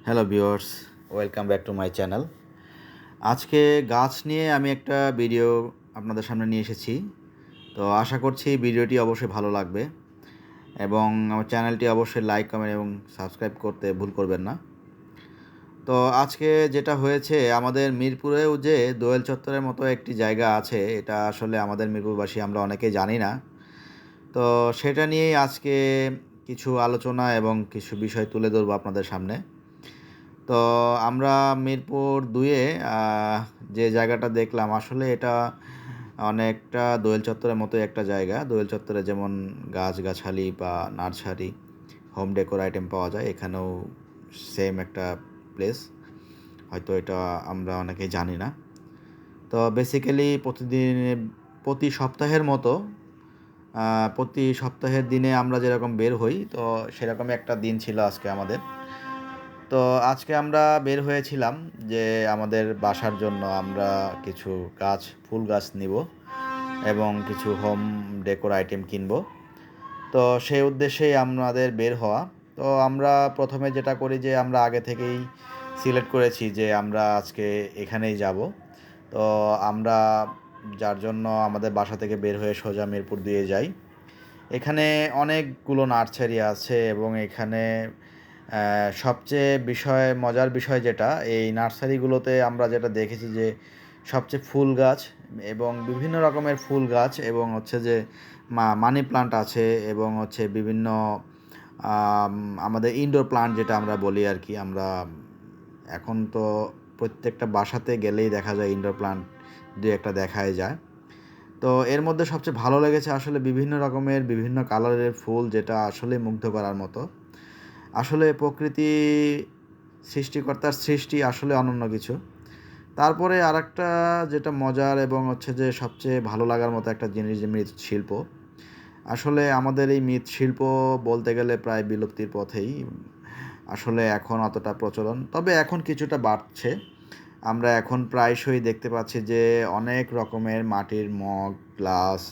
Hello viewers, welcome back to my channel. আজকে গাছ নিয়ে আমি একটা ভিডিও আপনাদের সামনে নিয়ে এসেছি। তো আশা করছি ভিডিওটি অবশ্যই ভালো লাগবে এবং আমার চ্যানেলটি অবশ্যই লাইক, কমেন্ট এবং সাবস্ক্রাইব করতে ভুল করবেন না। তো আজকে যেটা হয়েছে, আমাদের মিরপুরেও যে দোয়েল চত্বরের মতো একটি জায়গা আছে, এটা আসলে আমাদের মিরপুরবাসী আমরা অনেকেই জানি না। তো সেটা নিয়েই আজকে কিছু আলোচনা এবং কিছু বিষয় তুলে ধরবো আপনাদের সামনে। তো আমরা মিরপুর ২ এ যে জায়গাটা দেখলাম, আসলে এটা অনেকটা দোয়েল চত্বরের মতোই একটা জায়গা। দোয়েল চত্বরে যেমন গাছগাছালি বা নার্সারি, হোম ডেকোর আইটেম পাওয়া যায়, এখানেও সেম একটা প্লেস। হয়তো এটা আমরা অনেকেই জানি না। তো বেসিক্যালি প্রতি সপ্তাহের মতো প্রতি সপ্তাহের দিনে আমরা যেরকম বের হই, তো সেরকমই একটা দিন ছিল আজকে আমাদের। তো আজকে আমরা বের হয়েছিলাম যে আমাদের বাসার জন্য আমরা কিছু ফুল গাছ নিব এবং কিছু হোম ডেকোর আইটেম কিনব। তো সেই উদ্দেশ্যেই আমাদের বের হওয়া। তো আমরা প্রথমে যেটা করি যে আমরা আগে থেকেই সিলেক্ট করেছি যে আমরা আজকে এখানেই যাব। তো আমরা যার জন্য আমাদের বাসা থেকে বের হয়ে সোজা মিরপুর দিয়ে যাই। এখানে অনেকগুলো নার্সারি আছে এবং এখানে সবচেয়ে মজার বিষয় যেটা, এই নার্সারিগুলোতে আমরা যেটা দেখেছি যে সবচেয়ে ফুল গাছ এবং বিভিন্ন রকমের ফুল গাছ এবং হচ্ছে যে মানি প্লান্ট আছে এবং হচ্ছে বিভিন্ন আম আমাদের ইনডোর প্লান্ট যেটা আমরা বলি আর কি। আমরা এখন তো প্রত্যেকটা বাসাতে গেলেই দেখা যায় ইনডোর প্লান্ট ২-১টা দেখাই যায়। তো এর মধ্যে সবচেয়ে ভালো লেগেছে আসলে বিভিন্ন রকমের বিভিন্ন কালারের ফুল, যেটা আসলেই মুগ্ধ করার মতো। আসলে প্রকৃতি সৃষ্টিকর্তার সৃষ্টি আসলে অনন্য কিছু। তারপরে আরেকটা যেটা মজার এবং হচ্ছে যে সবচেয়ে ভালো লাগার মতো একটা জিনিস, যে মৃৎশিল্প। আসলে আমাদের এই মৃৎশিল্প বলতে গেলে প্রায় বিলুপ্তির পথেই। আসলে এখন অতটা প্রচলন, তবে এখন কিছুটা বাড়ছে। আমরা এখন প্রায়শই দেখতে পাচ্ছি যে অনেক রকমের মাটির মগ, গ্লাস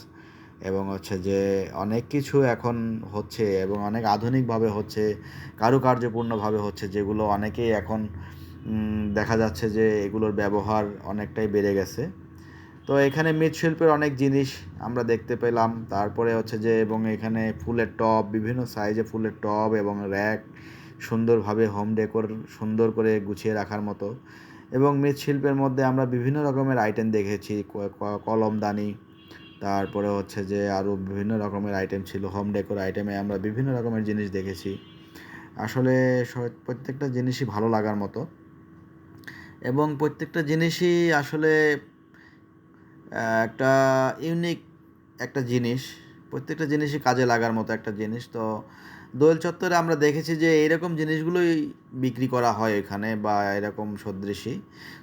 এবং হচ্ছে যে অনেক কিছু এখন হচ্ছে এবং অনেক আধুনিকভাবে হচ্ছে, কারুকার্যপূর্ণভাবে হচ্ছে, যেগুলো অনেকেই এখন দেখা যাচ্ছে যে এগুলোর ব্যবহার অনেকটাই বেড়ে গেছে। তো এখানে মৃৎশিল্পের অনেক জিনিস আমরা দেখতে পেলাম। তারপরে হচ্ছে যে এবং এখানে ফুলের টব, বিভিন্ন সাইজে ফুলের টব এবং র্যাক, সুন্দরভাবে হোম ডেকোর সুন্দর করে গুছিয়ে রাখার মতো। এবং মৃৎশিল্পের মধ্যে আমরা বিভিন্ন রকমের আইটেম দেখেছি, কলমদানি, তারপরে হচ্ছে যে আরও বিভিন্ন রকমের আইটেম ছিল। হোম ডেকোর আইটেমে আমরা বিভিন্ন রকমের জিনিস দেখেছি। আসলে প্রত্যেকটা জিনিসই ভালো লাগার মতো এবং প্রত্যেকটা জিনিসই আসলে একটা ইউনিক একটা জিনিস। প্রত্যেকটা জিনিসই কাজে লাগার মতো একটা জিনিস। তো দোয়েল চত্বরে আমরা দেখেছি যে এরকম জিনিসগুলোই বিক্রি করা হয় এখানে, বা এরকম সদৃশই।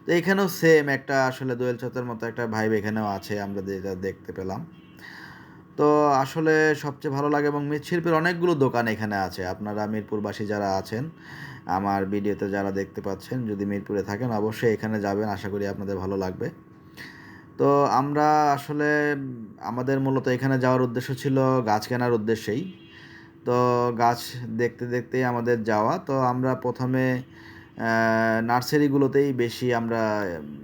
তো এখানেও সেম একটা আসলে দোয়েল চত্বরের মতো একটা ভাইব এখানেও আছে, আমরা যেটা দেখতে পেলাম। তো আসলে সবচেয়ে ভালো লাগে, এবং মৃৎশিল্পের অনেকগুলো দোকান এখানে আছে। আপনারা মিরপুরবাসী যারা আছেন, আমার ভিডিওতে যারা দেখতে পাচ্ছেন, যদি মিরপুরে থাকেন অবশ্যই এখানে যাবেন, আশা করি আপনাদের ভালো লাগবে। তো আমরা আসলে আমাদের মূলত এখানে যাওয়ার উদ্দেশ্য ছিল গাছ কেনার উদ্দেশ্যেই। তো গাছ দেখতে দেখতেই আমাদের যাওয়া। তো আমরা প্রথমে নার্সারিগুলোতেই বেশি আমরা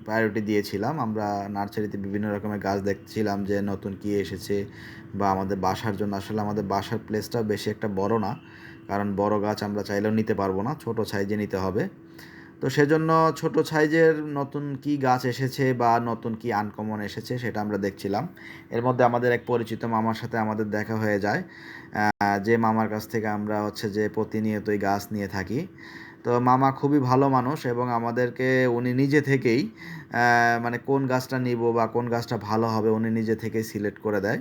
প্রায়োরিটি দিয়েছিলাম। আমরা নার্সারিতে বিভিন্ন রকমের গাছ দেখছিলাম যে নতুন কী এসেছে, বা আমাদের বাসার জন্য। আসলে আমাদের বাসার প্লেসটা বেশি একটা বড় না, কারণ বড় গাছ আমরা চাইলেও নিতে পারবো না, ছোট সাইজে নিতে হবে। তো সেজন্য ছোট সাইজের নতুন কী গাছ এসেছে বা নতুন কী আনকমন এসেছে সেটা আমরা দেখছিলাম। এর মধ্যে আমাদের এক পরিচিত মামার সাথে আমাদের দেখা হয়ে যায়, যে মামার কাছ থেকে আমরা হচ্ছে যে প্রতিনিয়তই গাছ নিয়ে থাকি। তো মামা খুবই ভালো মানুষ এবং আমাদেরকে উনি নিজে থেকেই মানে কোন গাছটা নিব বা কোন গাছটা ভালো হবে উনি নিজে থেকেই সিলেক্ট করে দেয়।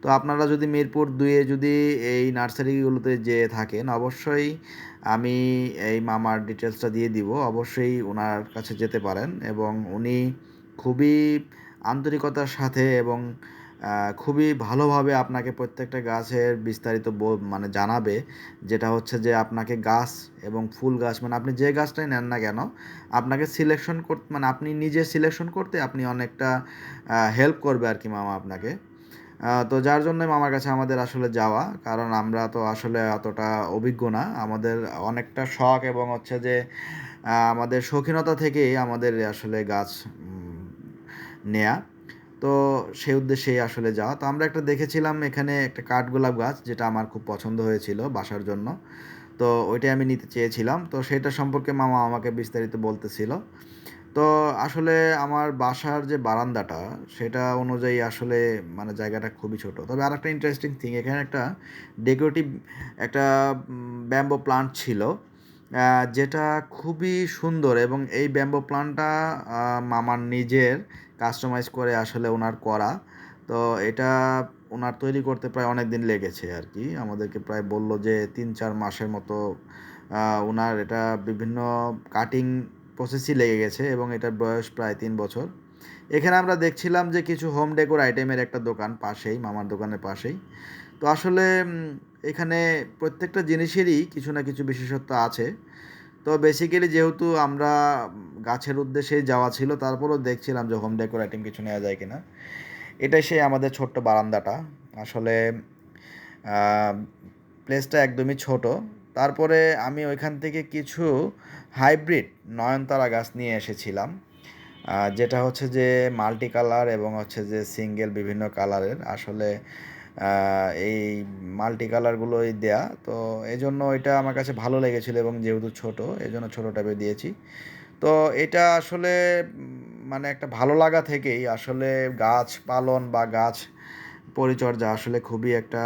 তো আপনারা যদি মিরপুর ২-এ যদি এই নার্সারিগুলোতে যেয়ে থাকেন, অবশ্যই আমি এই মামার ডিটেলসটা দিয়ে দিব। অবশ্যই উনার কাছে যেতে পারেন এবং উনি খুবই আন্তরিকতার সাথে এবং খুবই ভালোভাবে আপনাকে প্রত্যেকটা গাছের বিস্তারিত মানে জানাবে। যেটা হচ্ছে যে আপনাকে গাছ এবং ফুল গাছ, মানে আপনি যে গাছটাই নেন না কেন, আপনাকে সিলেকশন মানে আপনি নিজে সিলেকশন করতে আপনি অনেকটা হেল্প করবে আর কি মামা আপনাকে। তো যার জন্যই মামার কাছে আমাদের আসলে যাওয়া, কারণ আমরা তো আসলে অতটা অভিজ্ঞ না। আমাদের অনেকটা শখ এবং হচ্ছে যে আমাদের শৌখিনতা থেকেই আমাদের আসলে গাছ নেয়া। তো সেই উদ্দেশ্যেই আসলে যাওয়া। তো আমরা একটা দেখেছিলাম এখানে একটা কাঠগোলাপ গাছ, যেটা আমার খুব পছন্দ হয়েছিল বাসার জন্য। তো ওইটাই আমি নিতে চেয়েছিলাম। তো সেটা সম্পর্কে মামা আমাকে বিস্তারিত বলতেছিল। তো আসলে আমার বাসার যে বারান্দাটা, সেটা অনুযায়ী আসলে মানে জায়গাটা খুবই ছোট। তবে আরেকটা ইন্টারেস্টিং থিং, এখানে একটা ডেকোরেটিভ একটা ব্যাম্বো প্লান্ট ছিল, যেটা খুবই সুন্দর, এবং এই ব্যাম্বো প্লান্টটা মামার নিজের কাস্টমাইজ করে আসলে ওনার করা। তো এটা ওনার তৈরি করতে প্রায় অনেক দিন লেগেছে আর কি। আমাদেরকে প্রায় বলল যে ৩-৪ মাসের মতো ওনার এটা বিভিন্ন কাটিং প্রসেসই লেগে গেছে, এবং এটার বয়স প্রায় ৩ বছর। এখানে আমরা দেখছিলাম যে কিছু হোম ডেকোর আইটেমের একটা দোকান পাশেই, মামার দোকানের পাশেই। তো আসলে এখানে প্রত্যেকটা জিনিসেরই কিছু না কিছু বিশেষত্ব আছে। তো বেসিক্যালি যেহেতু আমরা গাছের উদ্দেশ্যেই যাওয়া ছিল, তারপরেও দেখছিলাম যে হোম ডেকোর আইটেম কিছু নেওয়া যায় কিনা। এটাই সেই আমাদের ছোট্ট বারান্দাটা। আসলে প্লেসটা একদমই ছোট। তারপরে আমি ওইখান থেকে কিছু হাইব্রিড নয়নতারা গাছ নিয়ে এসেছিলাম, যেটা হচ্ছে যে মাল্টি কালার এবং হচ্ছে যে সিঙ্গেল বিভিন্ন কালারের। আসলে এই মাল্টি কালারগুলোই দেয়া, তো এই জন্য এটা আমার কাছে ভালো লেগেছিলো, এবং যেহেতু ছোট, এই জন্য ছোটো টাইপের দিয়েছি। তো এটা আসলে মানে একটা ভালো লাগা থেকেই আসলে গাছ পালন বা গাছ পরিচর্যা আসলে খুবই একটা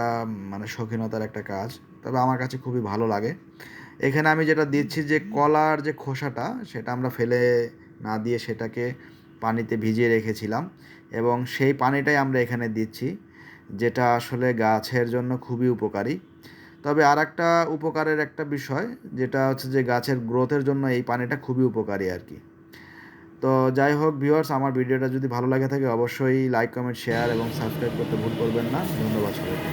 মানে শৌখিনতার একটা কাজ। তবে আমার কাছে খুবই ভালো লাগে। এখানে আমি যেটা দিচ্ছি যে কলার যে খোসাটা, সেটা আমরা ফেলে না দিয়ে সেটাকে পানিতে ভিজিয়ে রেখেছিলাম, এবং সেই পানিটাই আমরা এখানে দিচ্ছি, যেটা আসলে গাছের জন্য খুবই উপকারী। তবে আরেকটা উপকারের একটা বিষয়, যেটা হচ্ছে যে গাছের গ্রোথের জন্য এই পানিটা খুবই উপকারী আর কি। তো যাই হোক ভিউয়ার্স, আমার ভিডিওটা যদি ভালো লাগে থাকে অবশ্যই লাইক, কমেন্ট, শেয়ার এবং সাবস্ক্রাইব করতে ভুল করবেন না। ধন্যবাদ সবাইকে।